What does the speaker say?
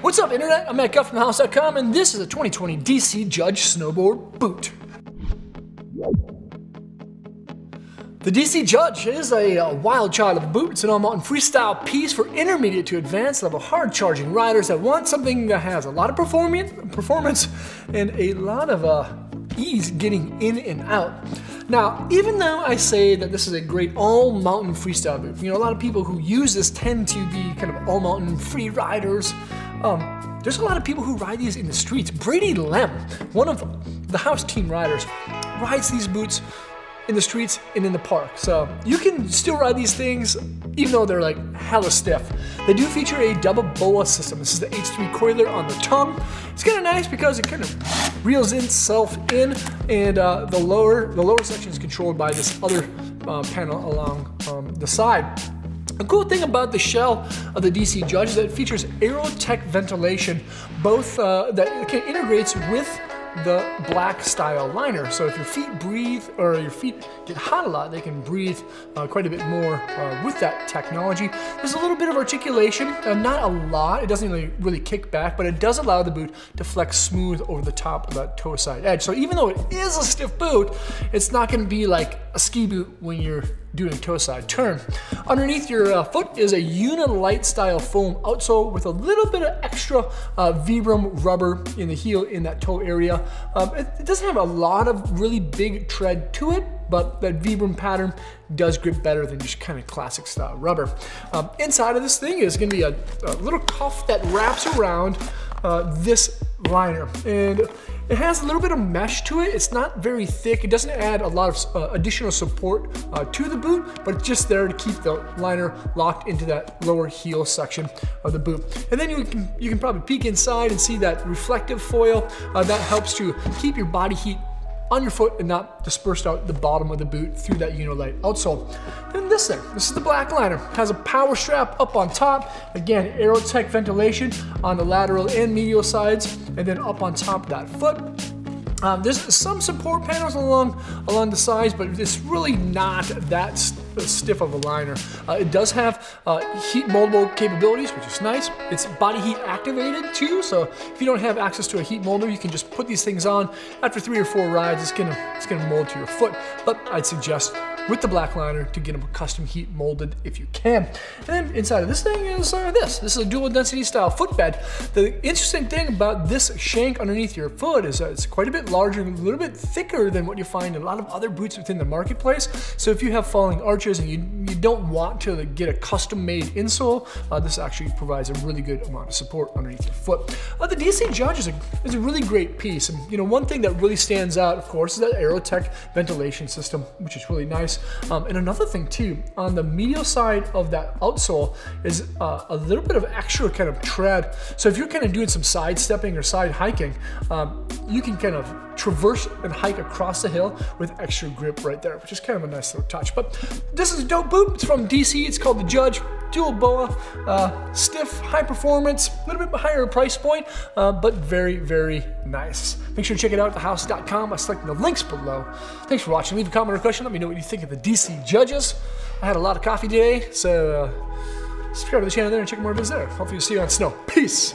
What's up, Internet? I'm Matt Guff from thehouse.com, and this is a 2020 DC Judge Snowboard boot. The DC Judge is a wild child of a boot. It's an all-mountain freestyle piece for intermediate to advanced level hard-charging riders that want something that has a lot of performance and a lot of ease getting in and out. Now, even though I say that this is a great all-mountain freestyle boot, you know, a lot of people who use this tend to be kind of all-mountain free riders. There's a lot of people who ride these in the streets. Brady Lem, one of the house team riders, rides these boots in the streets and in the park. So you can still ride these things even though they're like hella stiff. They do feature a double boa system. This is the H3 coiler on the tongue. It's kind of nice because it kind of reels itself in, and the lower section is controlled by this other panel along the side. The cool thing about the shell of the DC Judge is that it features Aerotech ventilation, both that integrates with the black style liner. So if your feet breathe or your feet get hot a lot, they can breathe quite a bit more with that technology. There's a little bit of articulation, not a lot. It doesn't really kick back, but it does allow the boot to flex smooth over the top of that toe side edge. So even though it is a stiff boot, it's not going to be like a ski boot when you're doing a toe side turn. Underneath your foot is a Unilite style foam outsole with a little bit of extra Vibram rubber in the heel in that toe area. It doesn't have a lot of really big tread to it, but that Vibram pattern does grip better than just kind of classic style rubber. Inside of this thing is going to be a little cuff that wraps around this liner, and it has a little bit of mesh to it. It's not very thick. It doesn't add a lot of additional support to the boot, but it's just there to keep the liner locked into that lower heel section of the boot. And then you can probably peek inside and see that reflective foil that helps to keep your body heat on your foot and not dispersed out the bottom of the boot through that Unilite outsole. Then this is the black liner. It has a power strap up on top. Again, Aerotech ventilation on the lateral and medial sides, and then up on top of that foot. There's some support panels along the sides, but it's really not that stiff of a liner. It does have heat moldable capabilities, which is nice. It's body heat activated too, so if you don't have access to a heat molder, you can just put these things on. After 3 or 4 rides, it's gonna mold to your foot. But I'd suggest with the black liner to get them custom heat molded if you can. And then inside of this thing is this is a dual density style footbed. The interesting thing about this shank underneath your foot is that it's quite a bit larger and a little bit thicker than what you find in a lot of other boots within the marketplace. So if you have falling arches and you don't want to get a custom made insole, this actually provides a really good amount of support underneath your foot. The DC Judge is a really great piece. And you know, one thing that really stands out, of course, is that Aerotech ventilation system, which is really nice. And another thing too, on the medial side of that outsole is a little bit of extra kind of tread. So if you're kind of doing some side stepping or side hiking, you can kind of traverse and hike across the hill with extra grip right there, which is kind of a nice little touch. But this is a dope boot. It's from DC. It's called the Judge. Dual boa, stiff, high performance, a little bit higher price point, but very, very nice. Make sure to check it out at thehouse.com by selecting the links below. Thanks for watching. Leave a comment or question. Let me know what you think of the DC Judges. I had a lot of coffee today, so subscribe to the channel there and check more videos there. Hopefully, see you on snow. Peace.